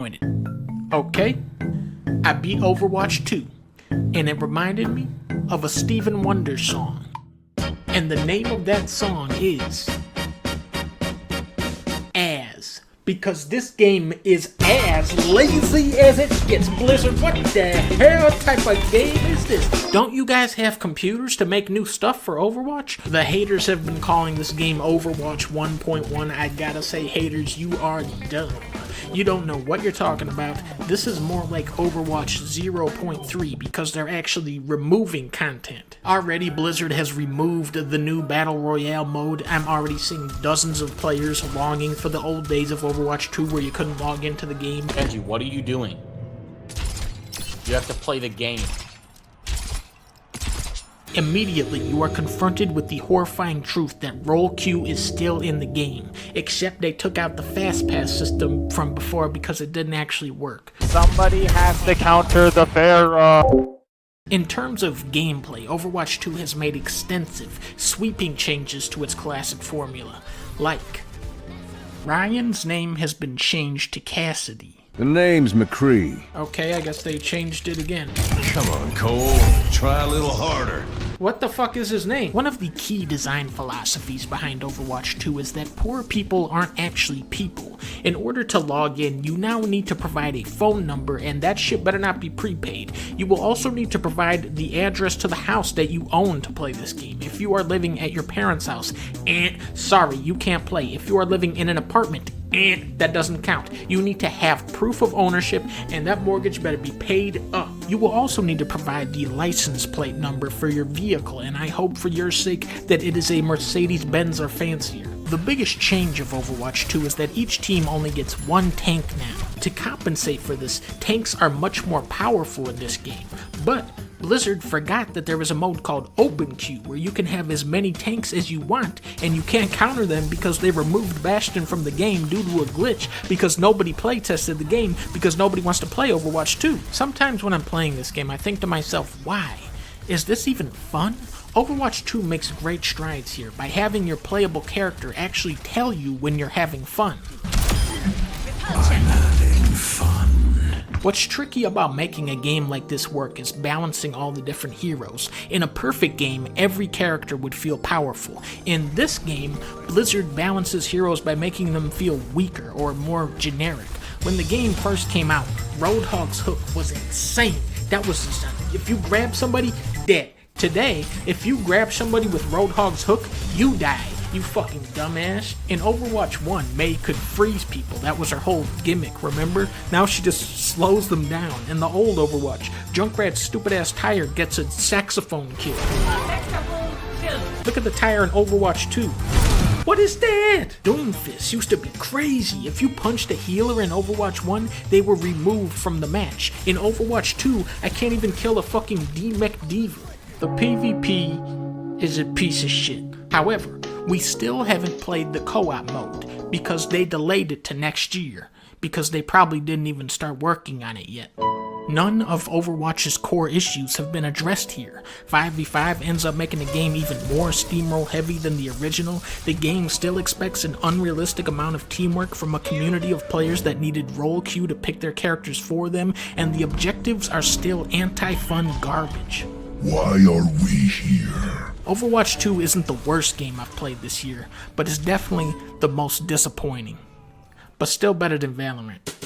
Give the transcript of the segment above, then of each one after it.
Okay, I beat Overwatch 2, and it reminded me of a Stephen Wonder song. And the name of that song is As. Because this game is as lazy as it gets. Blizzard, what the hell type of game is this? Don't you guys have computers to make new stuff for Overwatch? The haters have been calling this game Overwatch 1.1. I gotta say, haters, you are dumb. You don't know what you're talking about. This is more like Overwatch 0.3 because they're actually removing content. Already Blizzard has removed the new Battle Royale mode. I'm already seeing dozens of players longing for the old days of Overwatch 2 where you couldn't log into the game. Reggie, what are you doing? You have to play the game. Immediately, you are confronted with the horrifying truth that roll queue is still in the game, except they took out the fast pass system from before because it didn't actually work. Somebody has to counter the Pharaoh. In terms of gameplay, Overwatch 2 has made extensive, sweeping changes to its classic formula, like Ryan's name has been changed to Cassidy. The name's McCree. Okay, I guess they changed it again. Come on, Cole. Try a little harder. What the fuck is his name? One of the key design philosophies behind Overwatch 2 is that poor people aren't actually people. In order to log in, you now need to provide a phone number, and that shit better not be prepaid. You will also need to provide the address to the house that you own to play this game. If you are living at your parents' house, sorry, you can't play. If you are living in an apartment, that doesn't count. You need to have proof of ownership, and that mortgage better be paid up. You will also need to provide the license plate number for your vehicle, and I hope for your sake that it is a Mercedes-Benz or fancier. The biggest change of Overwatch 2 is that each team only gets one tank now. To compensate for this, tanks are much more powerful in this game, but Blizzard forgot that there was a mode called Open Queue where you can have as many tanks as you want, and you can't counter them because they removed Bastion from the game due to a glitch because nobody playtested the game because nobody wants to play Overwatch 2. Sometimes when I'm playing this game, I think to myself, why? Is this even fun? Overwatch 2 makes great strides here by having your playable character actually tell you when you're having fun. I'm having fun. What's tricky about making a game like this work is balancing all the different heroes. In a perfect game, every character would feel powerful. In this game, Blizzard balances heroes by making them feel weaker or more generic. When the game first came out, Roadhog's hook was insane. That was insane. If you grab somebody, dead. Today, if you grab somebody with Roadhog's hook, you die. You fucking dumbass. In Overwatch 1, Mei could freeze people. That was her whole gimmick, remember? Now she just slows them down. In the old Overwatch, Junkrat's stupid-ass tire gets a saxophone kill. Look at the tire in Overwatch 2. What is that? Doomfist used to be crazy. If you punched a healer in Overwatch 1, they were removed from the match. In Overwatch 2, I can't even kill a fucking D-Mech Diva. The PvP is a piece of shit. However, we still haven't played the co-op mode because they delayed it to next year because they probably didn't even start working on it yet. None of Overwatch's core issues have been addressed here. 5v5 ends up making the game even more steamroll heavy than the original. The game still expects an unrealistic amount of teamwork from a community of players that needed roll queue to pick their characters for them, and the objectives are still anti-fun garbage. Why are we here? Overwatch 2 isn't the worst game I've played this year, but it's definitely the most disappointing. But still better than Valorant.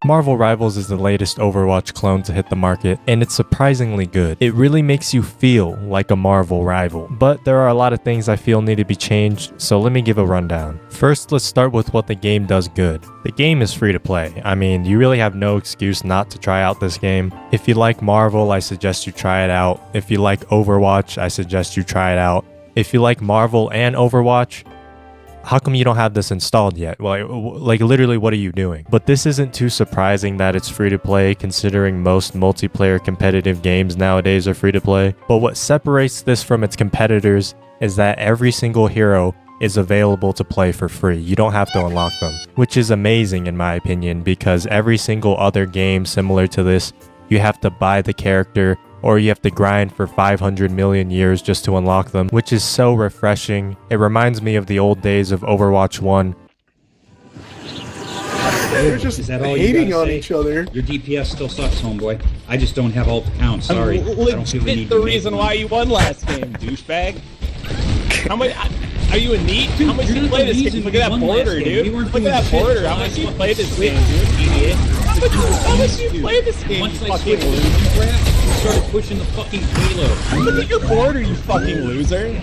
Marvel Rivals is the latest Overwatch clone to hit the market, and it's surprisingly good. It really makes you feel like a Marvel rival, but there are a lot of things I feel need to be changed, so let me give a rundown. First, let's start with what the game does good. The game is free to play. I mean, you really have no excuse not to try out this game. If you like Marvel, I suggest you try it out. If you like Overwatch, I suggest you try it out. If you like Marvel and Overwatch, how come you don't have this installed yet? Like literally, what are you doing? But this isn't too surprising that it's free to play, considering most multiplayer competitive games nowadays are free to play. But what separates this from its competitors is that every single hero is available to play for free. You don't have to unlock them, which is amazing in my opinion, because every single other game similar to this, you have to buy the character or you have to grind for 500 million years just to unlock them, which is so refreshing. It reminds me of the old days of Overwatch 1. They're just hating on each other. Your DPS still sucks, homeboy. I just don't have ult to count. Sorry. I don't feel the need the to reason make why you won last game, douchebag. How much? Are you a neat? How much you play this game? Look at that border, dude. Look at that border. How much you play this game, dude? Idiot. How much you play this game? Once You I fucking switched loser. to crap, you started pushing the fucking payload. Look at your border, you fucking loser.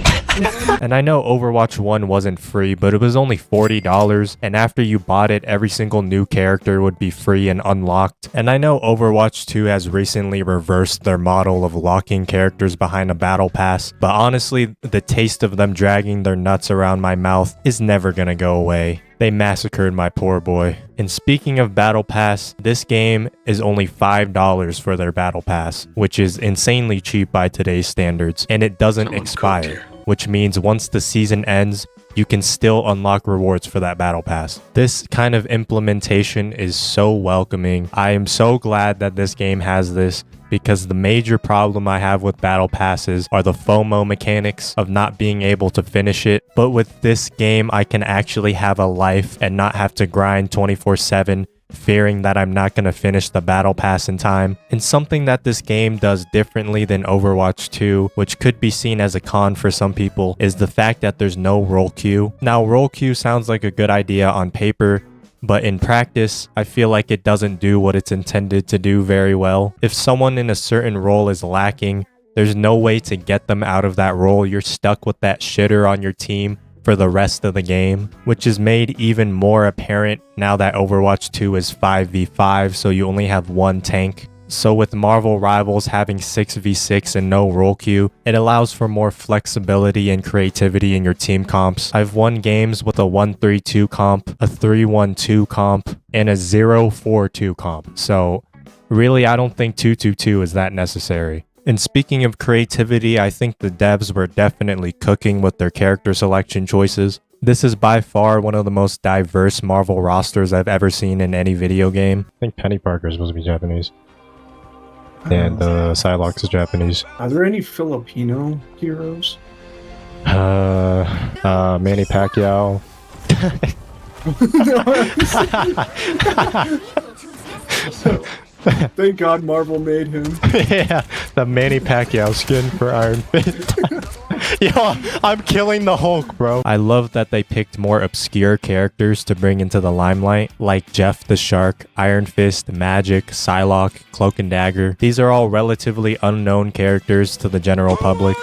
And I know Overwatch 1 wasn't free, but it was only $40, and after you bought it, every single new character would be free and unlocked. And I know Overwatch 2 has recently reversed their model of locking characters behind a battle pass, but honestly, the taste of them dragging their nuts around my mouth is never gonna go away. They massacred my poor boy. And speaking of Battle Pass, this game is only $5 for their Battle Pass, which is insanely cheap by today's standards, and it doesn't expire, which means once the season ends, you can still unlock rewards for that Battle Pass. This kind of implementation is so welcoming. I am so glad that this game has this, because the major problem I have with Battle Passes are the FOMO mechanics of not being able to finish it. But with this game, I can actually have a life and not have to grind 24/7, fearing that I'm not going to finish the Battle Pass in time. And something that this game does differently than Overwatch 2, which could be seen as a con for some people, is the fact that there's no role queue. Now, role queue sounds like a good idea on paper, but in practice, I feel like it doesn't do what it's intended to do very well. If someone in a certain role is lacking, there's no way to get them out of that role. You're stuck with that shitter on your team for the rest of the game, which is made even more apparent now that Overwatch 2 is 5v5, so you only have one tank. So with Marvel Rivals having 6v6 and no role queue, it allows for more flexibility and creativity in your team comps. I've won games with a 1-3-2 comp, a 3-1-2 comp, and a 0-4-2 comp. So really, I don't think 2-2-2 is that necessary. And speaking of creativity, I think the devs were definitely cooking with their character selection choices. This is by far one of the most diverse Marvel rosters I've ever seen in any video game. I think Penny Parker is supposed to be Japanese. And Psylocke is Japanese. Are there any Filipino heroes? Manny Pacquiao. Thank God Marvel made him. Yeah, the Manny Pacquiao skin for Iron Fist. Yo, I'm killing the Hulk, bro. I love that they picked more obscure characters to bring into the limelight, like Jeff the Shark, Iron Fist, Magic, Psylocke, Cloak and Dagger. These are all relatively unknown characters to the general public,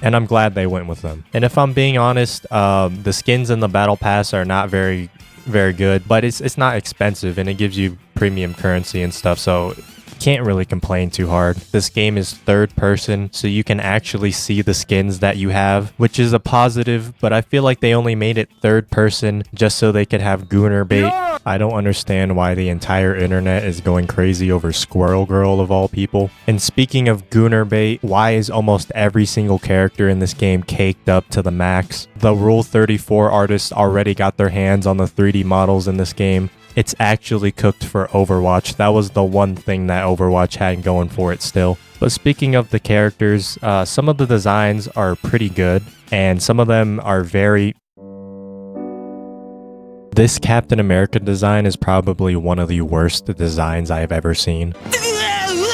and I'm glad they went with them. And if I'm being honest, the skins in the Battle Pass are not very good, but it's not expensive and it gives you premium currency and stuff, so can't really complain too hard. This game is third person, so you can actually see the skins that you have, which is a positive, but I feel like they only made it third person just so they could have Gooner bait. I don't understand why the entire internet is going crazy over Squirrel Girl of all people. And speaking of Gooner bait, why is almost every single character in this game caked up to the max? The Rule 34 artists already got their hands on the 3D models in this game. It's actually cooked for Overwatch. That was the one thing that Overwatch had going for it still. But speaking of the characters, some of the designs are pretty good, and some of them are very... This Captain America design is probably one of the worst designs I have ever seen.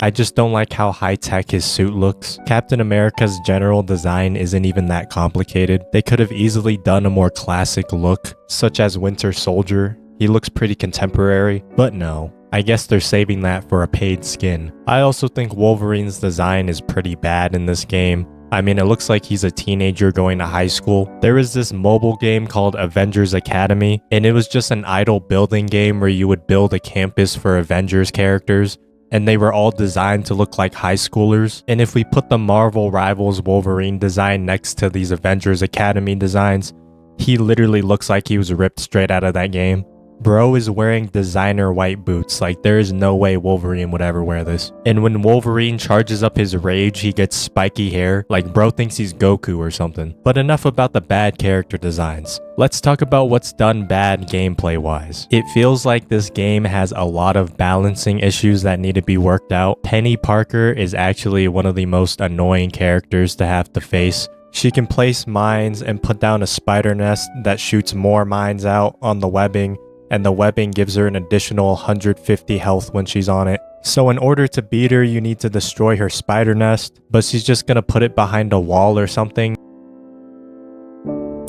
I just don't like how high-tech his suit looks. Captain America's general design isn't even that complicated. They could have easily done a more classic look, such as Winter Soldier. He looks pretty contemporary, but no. I guess they're saving that for a paid skin. I also think Wolverine's design is pretty bad in this game. I mean, it looks like he's a teenager going to high school. There is this mobile game called Avengers Academy, and it was just an idle building game where you would build a campus for Avengers characters, and they were all designed to look like high schoolers. And if we put the Marvel Rivals Wolverine design next to these Avengers Academy designs, he literally looks like he was ripped straight out of that game. Bro is wearing designer white boots, like there is no way Wolverine would ever wear this. And when Wolverine charges up his rage, he gets spiky hair, like bro thinks he's Goku or something. But enough about the bad character designs. Let's talk about what's done bad gameplay wise. It feels like this game has a lot of balancing issues that need to be worked out. Penny Parker is actually one of the most annoying characters to have to face. She can place mines and put down a spider nest that shoots more mines out on the webbing, and the webbing gives her an additional 150 health when she's on it. So in order to beat her, you need to destroy her spider nest, but she's just gonna put it behind a wall or something.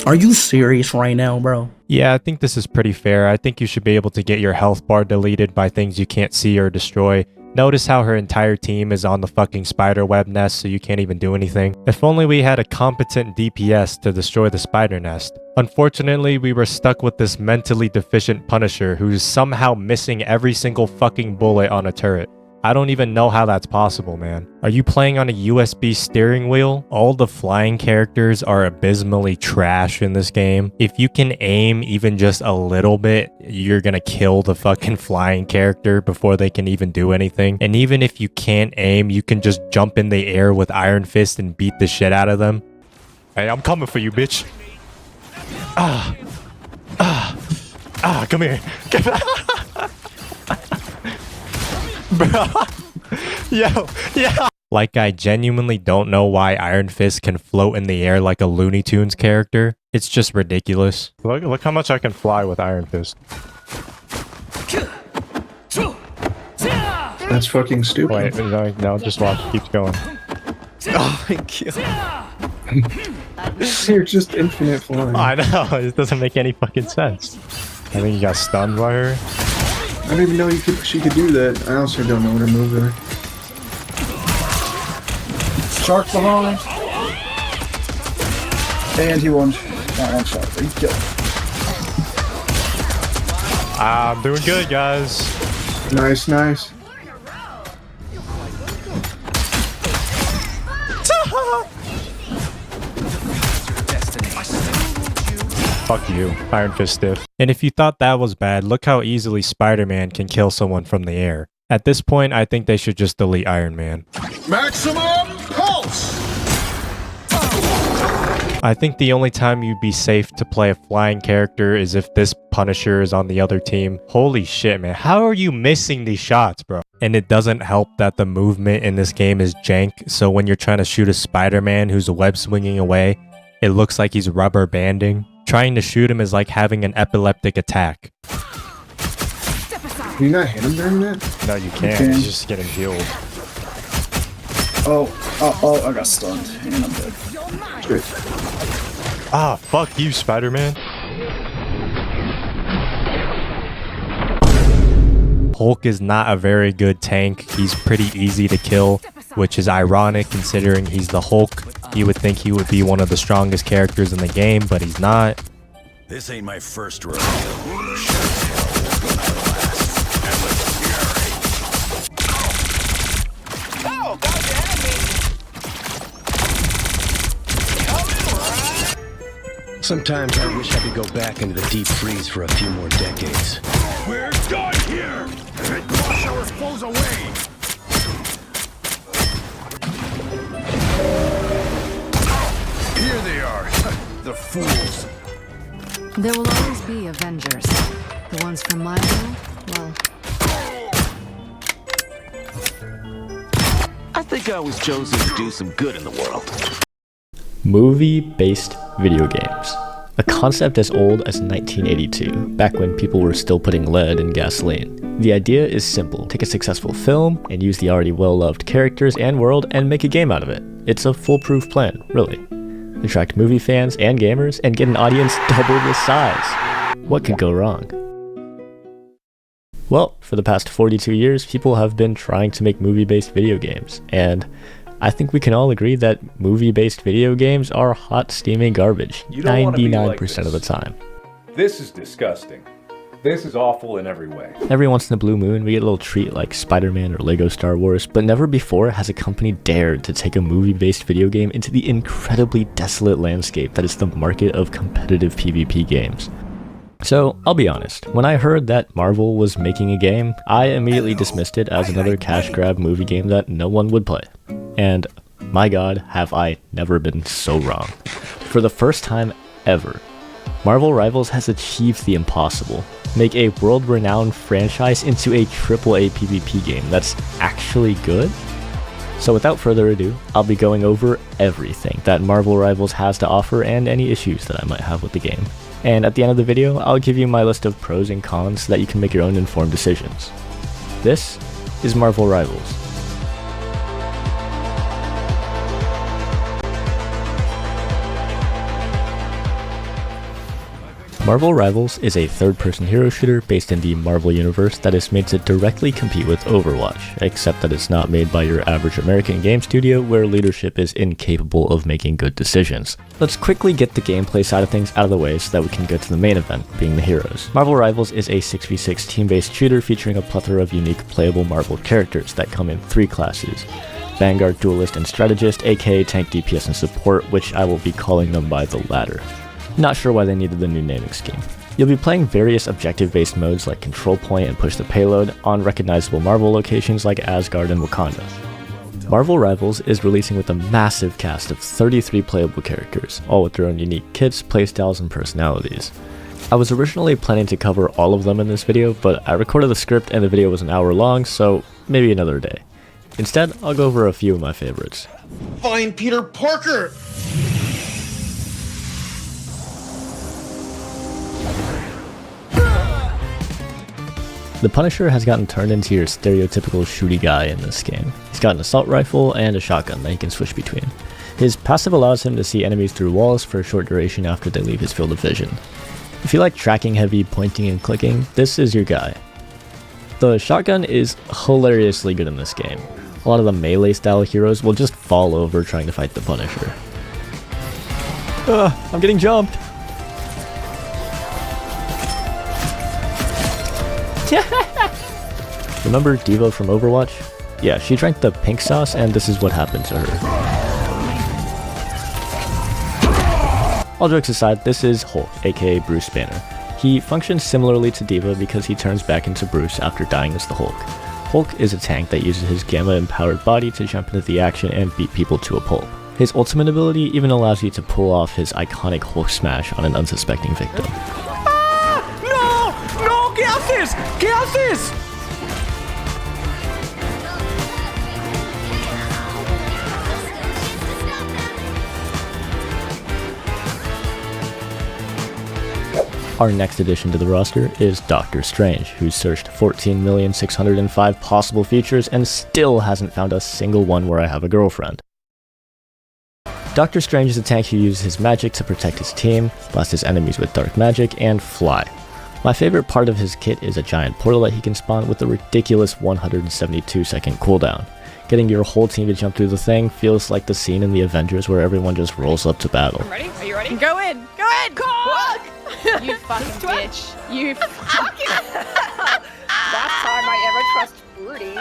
Are you serious right now, bro? Yeah, I think this is pretty fair. I think you should be able to get your health bar deleted by things you can't see or destroy. Notice how her entire team is on the fucking spider web nest, so you can't even do anything. If only we had a competent DPS to destroy the spider nest. Unfortunately, we were stuck with this mentally deficient Punisher who's somehow missing every single fucking bullet on a turret. I don't even know how that's possible, man. Are you playing on a USB steering wheel? All the flying characters are abysmally trash in this game. If you can aim even just a little bit, you're gonna kill the fucking flying character before they can even do anything. And even if you can't aim, you can just jump in the air with Iron Fist and beat the shit out of them. Hey, I'm coming for you, bitch. Come here. Bro. Yo. Like, I genuinely don't know why Iron Fist can float in the air like a Looney Tunes character. It's just ridiculous. Look how much I can fly with Iron Fist. That's fucking stupid. Wait, no, just watch. Keeps going. Oh my god. You're just infinite flying. I know, it doesn't make any fucking sense. I think you got stunned by her. I didn't even know she could do that. I also don't know what her moves are. Shark behind. And he won. Not one shot, but he killed. I'm doing good, guys. Nice, nice. Fuck you, Iron Fist stiff. And if you thought that was bad, look how easily Spider-Man can kill someone from the air. At this point, I think they should just delete Iron Man. Maximum pulse! I think the only time you'd be safe to play a flying character is if this Punisher is on the other team. Holy shit, man. How are you missing these shots, bro? And it doesn't help that the movement in this game is jank, so when you're trying to shoot a Spider-Man who's web swinging away, it looks like he's rubber banding. Trying to shoot him is like having an epileptic attack. Can you not hit him during that? No, you can't. He's just getting healed. Oh, I got stunned. And I'm dead. Straight. Ah, fuck you, Spider-Man. Hulk is not a very good tank. He's pretty easy to kill, which is ironic considering he's the Hulk. You would think he would be one of the strongest characters in the game, but he's not. This ain't my first rodeo. Sometimes I wish I could go back into the deep freeze for a few more decades. We're done here! And wash our foes away! Here they are, the fools. There will always be Avengers. The ones from my world, well... I think I was chosen to do some good in the world. Movie-based video games. A concept as old as 1982, back when people were still putting lead in gasoline. The idea is simple. Take a successful film and use the already well-loved characters and world and make a game out of it. It's a foolproof plan, really. Attract movie fans and gamers and get an audience double the size. What could go wrong? Well, for the past 42 years, people have been trying to make movie-based video games, and I think we can all agree that movie-based video games are hot, steaming garbage 99% of the time. This is disgusting. This is awful in every way. Every once in a blue moon, we get a little treat like Spider-Man or Lego Star Wars, but never before has a company dared to take a movie-based video game into the incredibly desolate landscape that is the market of competitive PvP games. So, I'll be honest, when I heard that Marvel was making a game, I immediately dismissed it as another cash grab movie game that no one would play. And my god, have I never been so wrong. For the first time ever, Marvel Rivals has achieved the impossible. Make a world-renowned franchise into a AAA PvP game that's actually good? So without further ado, I'll be going over everything that Marvel Rivals has to offer and any issues that I might have with the game. And at the end of the video, I'll give you my list of pros and cons so that you can make your own informed decisions. This is Marvel Rivals. Marvel Rivals is a third-person hero shooter based in the Marvel Universe that is made to directly compete with Overwatch, except that it's not made by your average American game studio where leadership is incapable of making good decisions. Let's quickly get the gameplay side of things out of the way so that we can get to the main event, being the heroes. Marvel Rivals is a 6v6 team-based shooter featuring a plethora of unique playable Marvel characters that come in 3 classes. Vanguard, Duelist, and Strategist, aka Tank, DPS, and Support, which I will be calling them by the latter. Not sure why they needed the new naming scheme. You'll be playing various objective-based modes like Control Point and Push the Payload on recognizable Marvel locations like Asgard and Wakanda. Marvel Rivals is releasing with a massive cast of 33 playable characters, all with their own unique kits, playstyles, and personalities. I was originally planning to cover all of them in this video, but I recorded the script and the video was an hour long, so maybe another day. Instead, I'll go over a few of my favorites. Find Peter Parker! The Punisher has gotten turned into your stereotypical shooty guy in this game. He's got an assault rifle and a shotgun that he can switch between. His passive allows him to see enemies through walls for a short duration after they leave his field of vision. If you like tracking heavy pointing and clicking, this is your guy. The shotgun is hilariously good in this game. A lot of the melee style heroes will just fall over trying to fight the Punisher. I'm getting jumped! Remember Diva from Overwatch? Yeah, she drank the pink sauce and this is what happened to her. All jokes aside, this is Hulk, aka Bruce Banner. He functions similarly to Diva because he turns back into Bruce after dying as the Hulk. Hulk is a tank that uses his gamma-empowered body to jump into the action and beat people to a pulp. His ultimate ability even allows you to pull off his iconic Hulk smash on an unsuspecting victim. No! Get off this! Get off this! Our next addition to the roster is Doctor Strange, who's searched 14,605 possible futures and still hasn't found a single one where I have a girlfriend. Doctor Strange is a tank who uses his magic to protect his team, blast his enemies with dark magic, and fly. My favorite part of his kit is a giant portal that he can spawn with a ridiculous 172-second cooldown. Getting your whole team to jump through the thing feels like the scene in the Avengers where everyone just rolls up to battle. Ready? Are you ready? Go in! Go in! Fuck! You fucking bitch. You fucking... Last time I ever trust Fruity.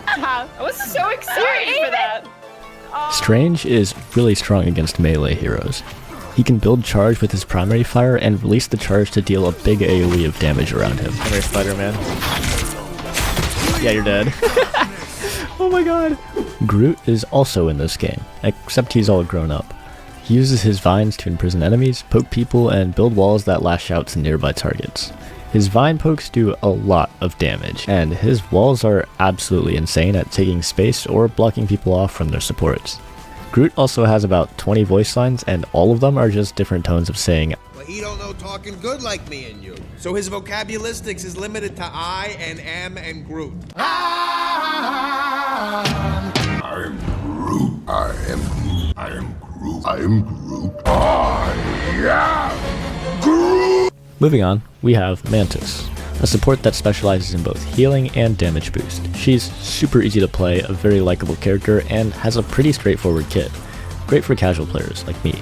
I was so excited for that. Strange is really strong against melee heroes. He can build charge with his primary fire and release the charge to deal a big AoE of damage around him. Come here, Spider-Man. Yeah, you're dead. Oh my god. Groot is also in this game, except he's all grown up. He uses his vines to imprison enemies, poke people, and build walls that lash out to nearby targets. His vine pokes do a lot of damage, and his walls are absolutely insane at taking space or blocking people off from their supports. Groot also has about 20 voice lines, and all of them are just different tones of saying, But he don't know talking good like me and you. So his vocabularistics is limited to I and am and Groot. I'm Groot. I am Groot. I am Groot. I am Groot. I am Groot. Moving on, we have Mantis. a support that specializes in both healing and damage boost. She's super easy to play, a very likable character, and has a pretty straightforward kit. Great for casual players like me.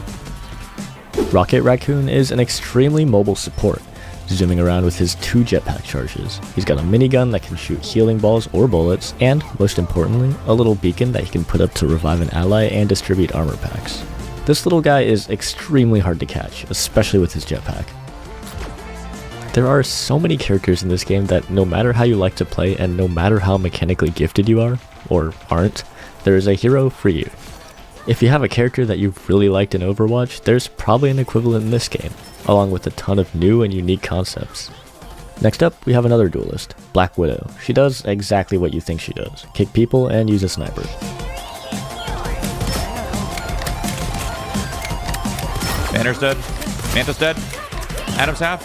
Rocket Raccoon is an extremely mobile support, zooming around with his 2 jetpack charges. He's got a minigun that can shoot healing balls or bullets, and, most importantly, a little beacon that he can put up to revive an ally and distribute armor packs. This little guy is extremely hard to catch, especially with his jetpack. There are so many characters in this game that no matter how you like to play and no matter how mechanically gifted you are, or aren't, there is a hero for you. If you have a character that you've really liked in Overwatch, there's probably an equivalent in this game, along with a ton of new and unique concepts. Next up, we have another duelist, Black Widow. She does exactly what you think she does, kick people and use a sniper. Banner's dead. Manta's dead. Adam's half.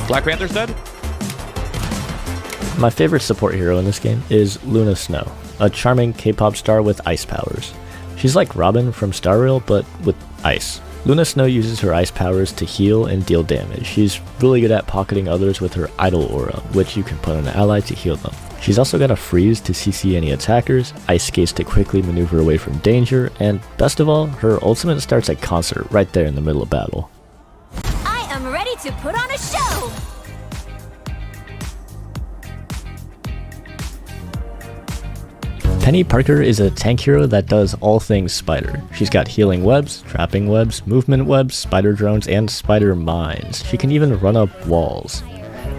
Black Panther's dead. My favorite support hero in this game is Luna Snow, a charming K-pop star with ice powers. She's like Robin from Star Rail, but with ice. Luna Snow uses her ice powers to heal and deal damage. She's really good at pocketing others with her idle aura, which you can put on an ally to heal them. She's also got a freeze to CC any attackers, ice skates to quickly maneuver away from danger, and best of all, her ultimate starts at concert right there in the middle of battle. I am ready to put on a show! Penny Parker is a tank hero that does all things spider. She's got healing webs, trapping webs, movement webs, spider drones, and spider mines. She can even run up walls.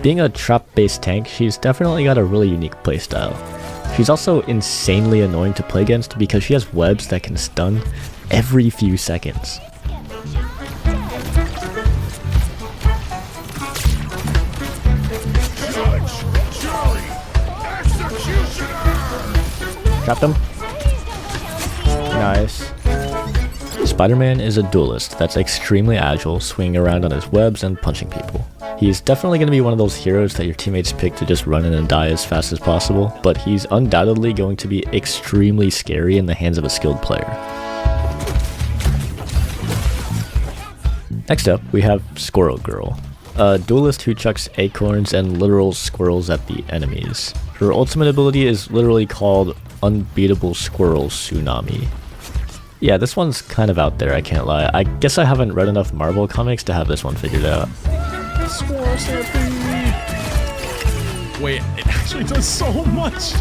Being a trap-based tank, she's definitely got a really unique playstyle. She's also insanely annoying to play against because she has webs that can stun every few seconds. Trapped him. Nice. Spider-Man is a duelist that's extremely agile, swinging around on his webs and punching people. He's definitely going to be one of those heroes that your teammates pick to just run in and die as fast as possible, but he's undoubtedly going to be extremely scary in the hands of a skilled player. Next up, we have Squirrel Girl, a duelist who chucks acorns and literal squirrels at the enemies. Her ultimate ability is literally called Unbeatable Squirrel Tsunami. Yeah, this one's kind of out there, I can't lie. I guess I haven't read enough Marvel comics to have this one figured out. Wait, it actually does so much!